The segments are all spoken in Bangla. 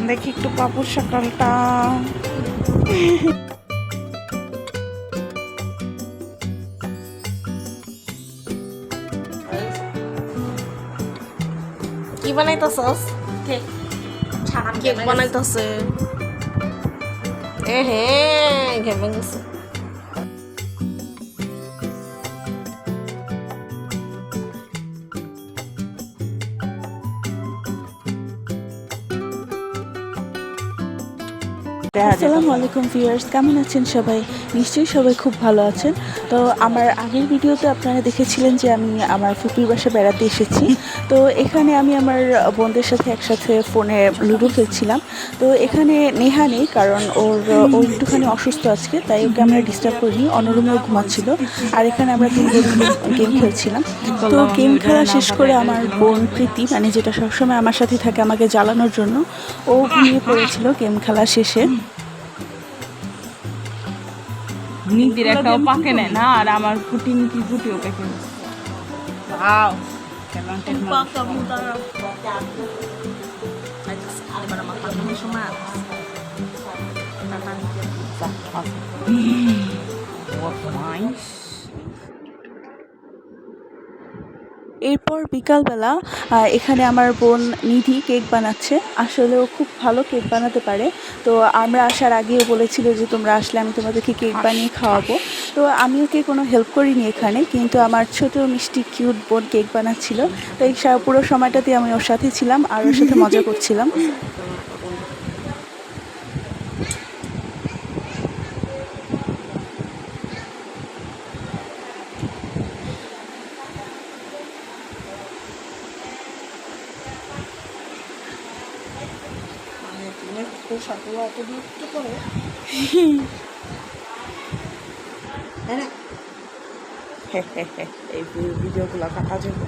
দেখি একটু পাপুর সকালটা। কি বানাইতেছস? কেক বানাইতেছে। হ্যাঁ, ঘেমে গেছে। আসসালামু আলাইকুম ভিউয়ার্স, কেমন আছেন সবাই? নিশ্চয়ই সবাই খুব ভালো আছেন। তো আমার আগের ভিডিওতে আপনারা দেখেছিলেন যে আমি আমার ফুপির বাসায় বেড়াতে এসেছি। তো এখানে আমি আমার বোনদের সাথে একসাথে ফোনে লুডো খেলছিলাম। তো এখানে নেহা নেই, কারণ ও একটুখানি অসুস্থ আজকে, তাই ওকে আমরা ডিস্টার্ব করিনি। অন্যরুমেও ঘুমাচ্ছিল, আর এখানে আমরা তিন বোন গেম খেলছিলাম। তো গেম খেলা শেষ করে আমার বোন প্রীতি, মানে যেটা সবসময় আমার সাথে থাকে আমাকে জ্বালানোর জন্য, ও ঘুমিয়ে পড়েছিল গেম খেলা শেষে। নিকির একটাও পাকে নেয় না, আর আমার ফুটি নিকি ফুটিও পেকে নেয়। ওয়াও, ট্যালেন্টেড মানুষ। এরপর বিকালবেলা এখানে আমার বোন নিধি কেক বানাচ্ছে। আসলে ও খুব ভালো কেক বানাতে পারে। তো আমরা আসার আগেও বলেছিল যে তোমরা আসলে আমি তোমাদেরকে কেক বানিয়ে খাওয়াবো। তো আমি ওকে কোনো হেল্প করিনি এখানে, কিন্তু আমার ছোট মিষ্টি কিউট বোন কেক বানাচ্ছিল। তো এই পুরো সময়টাতে আমি ওর সাথে ছিলাম আর ওর সাথে মজা করছিলাম। পোশাকগুলো এত বিরক্ত করে। এই ভিডিওগুলো কাটা যাবে।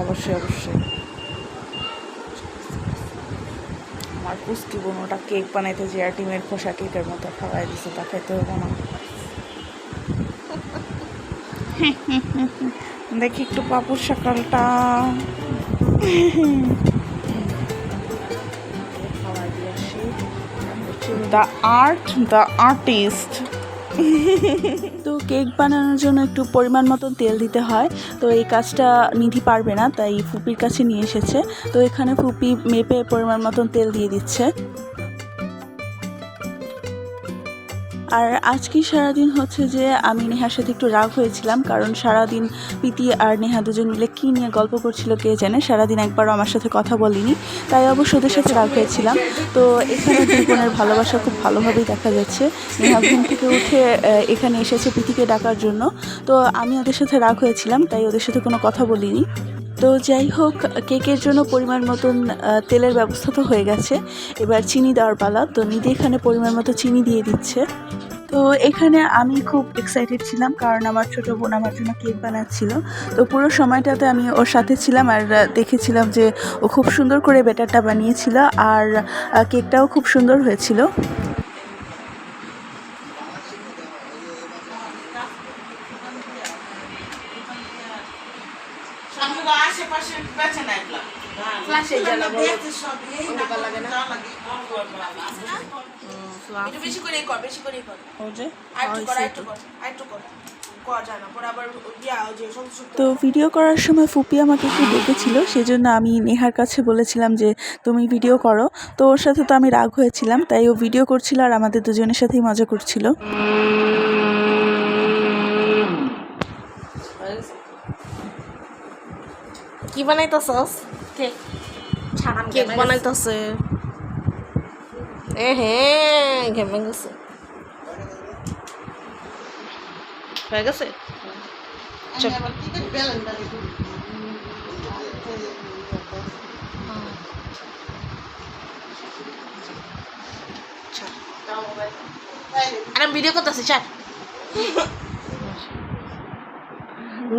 অবশ্যই অবশ্যই। আমার পুষ্টি বোন ওটা কেক বানাইতে যে আর ডিমের খোসা কেকের মতো খাওয়াই দিচ্ছে, তা খাইতে হবে না। দেখি একটু পাপুর সকালটা। The artist. তো কেক বানানোর জন্য একটু পরিমাণ মতন তেল দিতে হয়। তো এই কাজটা নিধি পারবে না, তাই ফুপির কাছে নিয়ে এসেছে। তো এখানে ফুপি মেপে পরিমাণ মতন তেল দিয়ে দিচ্ছে। আর আজকে সারাদিন হচ্ছে যে আমি নেহার সাথে একটু রাগ হয়েছিলাম, কারণ সারাদিন প্রীতি আর নেহা দুজন মিলে কী নিয়ে গল্প করছিল কে জানে। সারাদিন একবারও আমার সাথে কথা বলিনি, তাই অবশ্য ওদের সাথে রাগ হয়েছিলাম। তো এখানে দুই বোনের ভালোবাসা খুব ভালোভাবেই দেখা যাচ্ছে। নেহা ঘুম থেকে উঠে এখানে এসেছে প্রীতিকে ডাকার জন্য। তো আমি ওদের সাথে রাগ হয়েছিলাম, তাই ওদের সাথে কোনো কথা বলিনি। তো যাই হোক, কেকের জন্য পরিমাণ মতন তেলের ব্যবস্থা তো হয়ে গেছে। এবার চিনি দেওয়ার পালা। তো নিধি এখানে পরিমাণ মতো চিনি দিয়ে দিচ্ছে। তো এখানে আমি খুব এক্সাইটেড ছিলাম, কারণ আমার ছোটো বোন আমার জন্য কেক বানাচ্ছিল। তো পুরো সময়টাতে আমি ওর সাথে ছিলাম আর দেখেছিলাম যে ও খুব সুন্দর করে ব্যাটারটা বানিয়েছিল, আর কেকটাও খুব সুন্দর হয়েছিল। তো ভিডিও করার সময় ফুপি আমাকে একটু ডেকেছিল, সেজন্য আমি নেহার কাছে বলেছিলাম যে তুমি ভিডিও করো। তো ওর সাথে তো আমি রাগ হয়েছিলাম, তাই ও ভিডিও করছিল আর আমাদের দুজনের সাথেই মজা করছিল। কি বানাইতেছস? কেক বানাইতেছে। হ্যাঁ, ঘেমে গেছে। হয়ে গেছে। আরে ভিডিও করতেছি, চার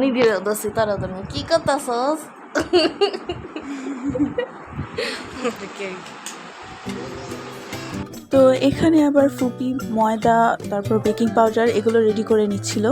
নিদির দোষী তারা তুমি কি করতেছস? তো এখানে আবার ফুপি ময়দা, তারপর বেকিং পাউডার এগুলো রেডি করে নিচ্ছিল।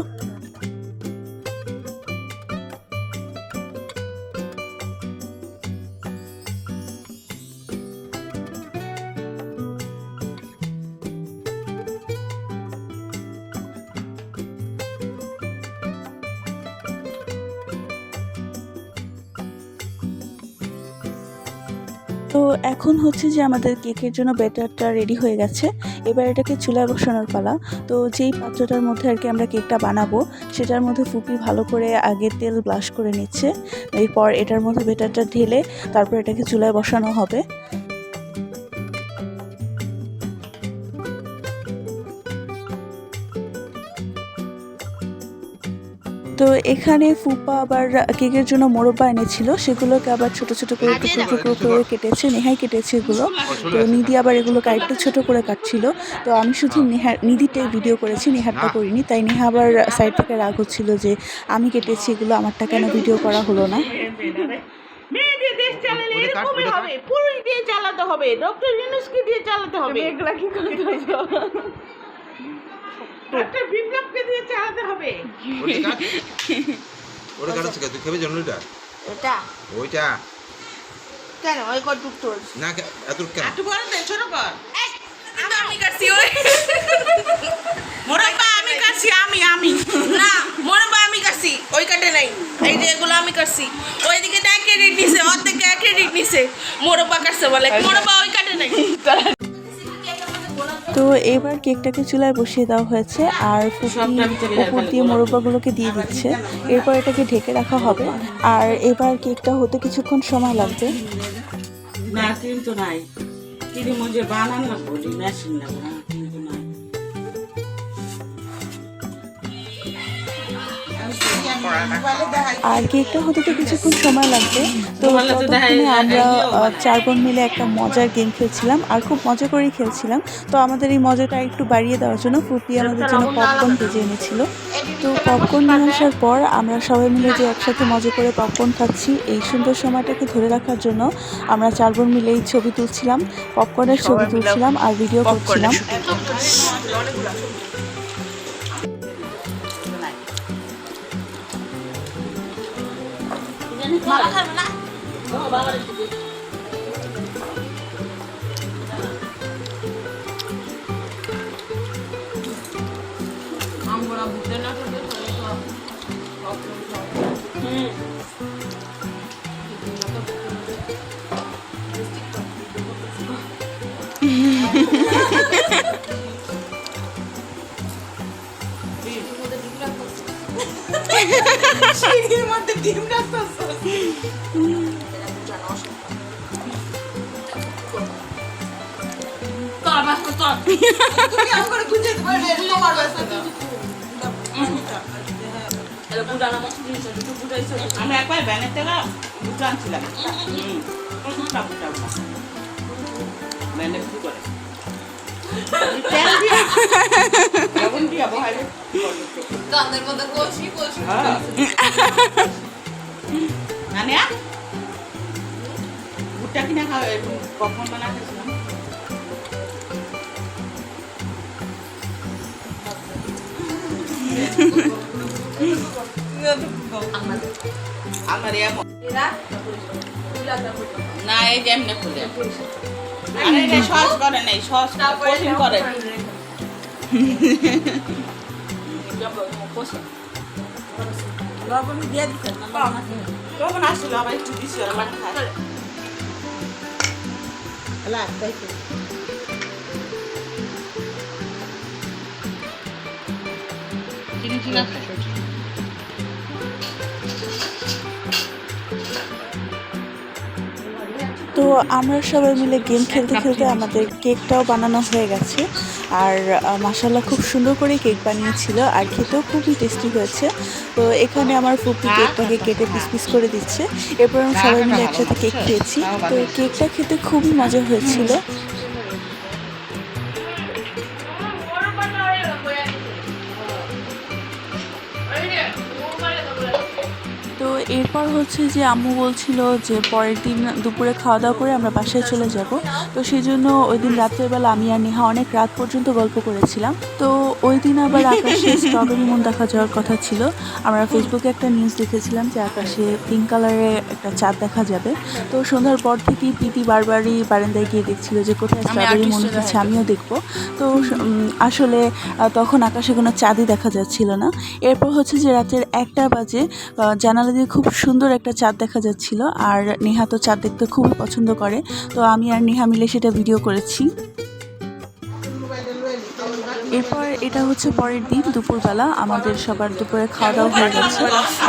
তো এখন হচ্ছে যে আমাদের কেকের জন্য ব্যাটারটা রেডি হয়ে গেছে। এবার এটাকে চুলায় বসানোর পালা। তো যেই পাত্রটার মধ্যে আর কি আমরা কেকটা বানাবো সেটার মধ্যে ফুপি ভালো করে আগে তেল ব্রাশ করে নিচ্ছে। এরপর এটার মধ্যে ব্যাটারটা ঢেলে তারপর এটাকে চুলায় বসানো হবে। তো এখানে ফুপা আবার কেকের জন্য মোরব্বা এনেছিল, সেগুলোকে আবার ছোট ছোট করে টুকরো টুকরো করে কেটেছে, নেহাই কেটেছে এগুলো। তো নিধি আবার এগুলোকে আরেকটু ছোট করে কাটছিল। তো আমি শুধু নিধিটাই ভিডিও করেছি, নেহারটা করিনি। তাই নেহা আবার সাইড থেকে রাগ হচ্ছিল যে আমি কেটেছি এগুলো, আমারটা কেন ভিডিও করা হলো না। মেয়েদের দেশ চালালে এরকমই হবে, পুরুষ দিয়ে চালাতে হবে, ডক্টর ইউনূসকে দিয়ে চালাতে হবে। এগুলা কি করতে হবে? ডক্টর বিপ্লবকে দিয়ে চালাতে হবে। ওটা কাটা থেকে তুই খাবি জানো এটা? এটা ওইটা কেন ওই কত ডক্টর না এত কেন? একটু বড় দে, ছোট কর। আমি কাটছি ওই মোরব্বা আমি কাটছি আমি না মোরব্বা আমি কাটছি ওই কাটে নাই এই যে এগুলো আমি কাটছি ওইদিকে না ক্রেডিট নিছে অর্ধেক ক্রেডিট নিছে মোরব্বা কাটছে বলে মোরব্বা ওই কাটে নাই। তো এবার কেকটাকে চুলায় বসিয়ে দেওয়া হয়েছে আর ফুপি উপর দিয়ে মোরব্বাগুলোকে দিয়ে দিচ্ছে। এরপর এটাকে ঢেকে রাখা হবে। আর এবার কেকটা হতে কিছুক্ষণ সময় লাগবে। না কিন্তু নাই কিনে মজে বানান না বলি মেশিন লাগবে না কিন্তু নাই আর কেকটা হতে তো কিছুক্ষণ সময় লাগবে। তো ততক্ষণে আমরা 4 বোন মিলে একটা মজার গেম খেলছিলাম আর খুব মজা করেই খেলছিলাম। তো আমাদের এই মজাটা একটু বাড়িয়ে দেওয়ার জন্য ফুপি আমাদের জন্য পপকর্ন ভেজে এনেছিল। তো পপকর্ন নিয়ে আসার পর আমরা সবাই মিলে যে একসাথে মজা করে পপকর্ন খাচ্ছি, এই সুন্দর সময়টাকে ধরে রাখার জন্য আমরা 4 বোন মিলেই ছবি তুলছিলাম, পপকর্নের ছবি তুলছিলাম আর ভিডিও করছিলাম। সিঁড়ির মধ্যে ডিম রাখতেছ তোর বাস তো তোর তুমি আমার গুজে দিবে তোমার বাস তো এলো বুড়ানা মাছ দিছ একটু বুড়াইছ আমি একবার ব্যানের থেকে দুটো আনছিলাম বুটা বুটা ব্যানে কি করে তেল দিয়ে লবণ দিয়ে বহালে গান্দের মধ্যে কষি কষি নানিয়া বুটা কিনা খাওয়া কখন বানাতেছিলাম আমার না এই যে এমনি খুলে আরে এটা সস করে নাই সস কোচিং করে লবণ দিয়ে দিতেন না লবণ আসলে আবার একটু দিছি আর মানে খায় লাগবে চিনি চিনি তো আমরা সবাই মিলে গেম খেলতে খেলতে আমাদের কেকটাও বানানো হয়ে গেছে। আর মাশাআল্লাহ খুব সুন্দর করে কেক বানিয়েছিল আর খেতেও খুবই টেস্টি হয়েছে। তো এখানে আমার ফুপি কেকটাকে কেটে পিস পিস করে দিচ্ছে। এরপর আমরা সবাই মিলে একসাথে কেক খেয়েছি। তো কেকটা খেতে খুবই মজা হয়েছিল। তো এরপর হচ্ছে যে আম্মু বলছিল যে পরের দিন দুপুরে খাওয়া দাওয়া করে আমরা বাসায় চলে যাব। তো সেই জন্য ওই দিন রাত্রেবেলা আমি আর নেহা অনেক রাত পর্যন্ত গল্প করেছিলাম। তো ওই দিন আবার আকাশে স্ট্রবেরি মুন দেখা যাওয়ার কথা ছিল। আমরা ফেসবুকে একটা নিউজ দেখেছিলাম যে আকাশে পিঙ্ক কালারের একটা চাঁদ দেখা যাবে। তো সন্ধ্যার পর থেকেই প্রীতি বারবারই বারান্দায় গিয়ে দেখছিল যে কোথায় স্ট্রবেরি মুন উঠেছে, আমিও দেখবো। তো আসলে তখন আকাশে কোনো চাঁদই দেখা যাচ্ছিল না। এরপর হচ্ছে যে রাতের 1টা বাজে জানালা দিয়ে খুব সুন্দর একটা চাঁদ দেখা যাচ্ছিল, আর নেহা তো চাঁদ দেখতে খুবই পছন্দ করে। তো আমি আর নেহা মিলে সেটা ভিডিও করেছি। এরপর এটা হচ্ছে পরের দিন দুপুরবেলা, আমাদের সবার দুপুরে খাওয়া দাওয়া হয়ে গেছে।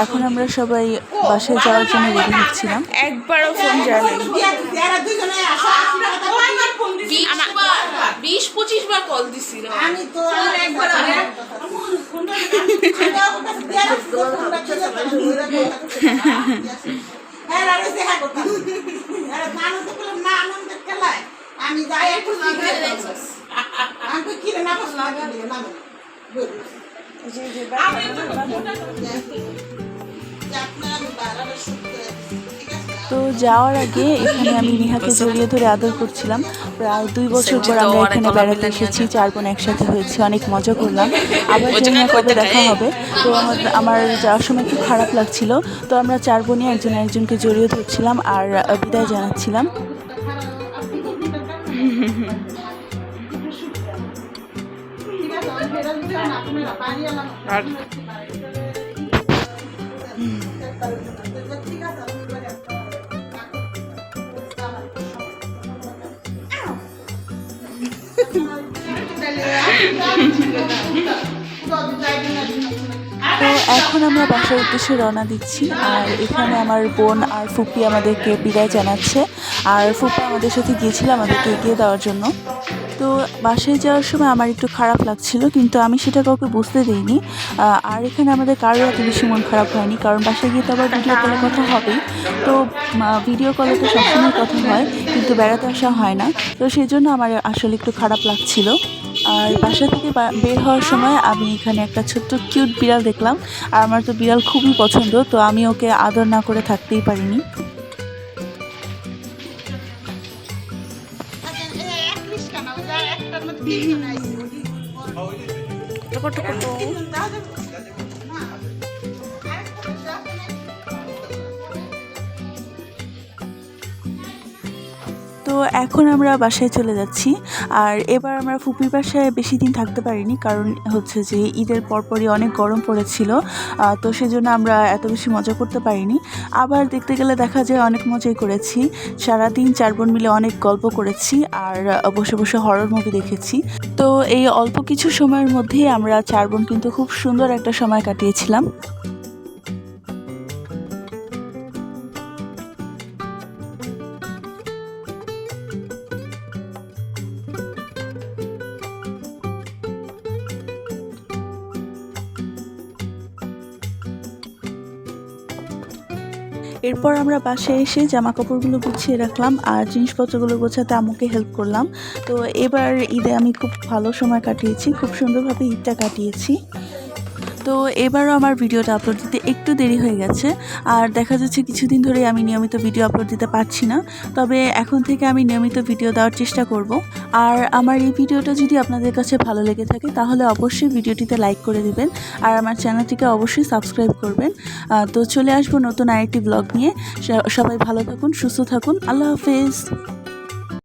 এখন আমরা সবাই বাসায় যাওয়ার জন্য রেডি হচ্ছিলাম। একবারও ফোন জ্বালাই 20-25 বার কল দিছি না আমি তো একবার আমি যাই আমি কিনে না বসলা তো যাওয়ার আগে এখানে আমি নেহাকে জড়িয়ে ধরে আদর করছিলাম। প্রায় 2 বছর পর আমরা এখানে বেড়াতে এসেছি, 4 বোন একসাথে হয়েছি, অনেক মজা করলাম। আবার জানি না কবে দেখা হবে। তো আমার যাওয়ার সময় একটু খারাপ লাগছিল। তো আমরা 4 বোনই একজন একজনকে জড়িয়ে ধরছিলাম আর বিদায় জানাচ্ছিলাম। তো এখন আমরা বাসার উদ্দেশ্যে রওনা দিচ্ছি, আর এখানে আমার বোন আর ফুপি আমাদেরকে বিদায় জানাচ্ছে, আর ফুপা আমাদের সাথে গিয়েছিল আমাদেরকে এগিয়ে দেওয়ার জন্য। তো বাসায় যাওয়ার সময় আমার একটু খারাপ লাগছিল, কিন্তু আমি সেটা কাউকে বুঝতে দিইনি। আর এখানে আমাদের কারোর এত বেশি মন খারাপ হয়নি, কারণ বাসায় গিয়ে তো আবার ভিডিও কলে কথা হবেই। তো ভিডিও কলে তো সবসময় কথা হয়, কিন্তু বেড়াতে আসা হয় না। তো সেই জন্য আমার আসলে একটু খারাপ লাগছিল। আর বাসা থেকে বের হওয়ার সময় আমি এখানে একটা ছোট্ট কিউট বিড়াল দেখলাম, আর আমার তো বিড়াল খুবই পছন্দ, তো আমি ওকে আদর না করে থাকতেই পারিনি। তো এখন আমরা বাসায় চলে যাচ্ছি, আর এবার আমরা ফুপির বাসায় বেশি দিন থাকতে পারিনি, কারণ হচ্ছে যে ঈদের পরপরই অনেক গরম পড়েছিল। তো সেজন্য আমরা এত বেশি মজা করতে পারিনি। আবার দেখতে গেলে দেখা যায় অনেক মজাই করেছি। সারাদিন 4 বোন মিলে অনেক গল্প করেছি, আর বসে বসে হরর মুভি দেখেছি। তো এই অল্প কিছু সময়ের মধ্যেই আমরা 4 বোন কিন্তু খুব সুন্দর একটা সময় কাটিয়েছিলাম। এরপর আমরা বাসায় এসে জামা কাপড়গুলো গুছিয়ে রাখলাম, আর জিনিসপত্রগুলো গোছাতে আম্মুকে হেল্প করলাম। তো এবার ঈদে আমি খুব ভালো সময় কাটিয়েছি, খুব সুন্দরভাবে ঈদটা কাটিয়েছি। তো এবারও আমার ভিডিওটা আপলোড দিতে একটু দেরি হয়ে গেছে, আর দেখা যাচ্ছে কিছুদিন ধরে আমি নিয়মিত ভিডিও আপলোড দিতে পারছি না। তবে এখন থেকে আমি নিয়মিত ভিডিও দেওয়ার চেষ্টা করব। আর আমার এই ভিডিওটা যদি আপনাদের কাছে ভালো লেগে থাকে তাহলে অবশ্যই ভিডিওটিতে লাইক করে দিবেন, আর আমার চ্যানেলটিকে অবশ্যই সাবস্ক্রাইব করবেন। তো চলে আসবো নতুন আরেকটি ব্লগ নিয়ে। সবাই ভালো থাকুন, সুস্থ থাকুন, আল্লাহ হাফেজ।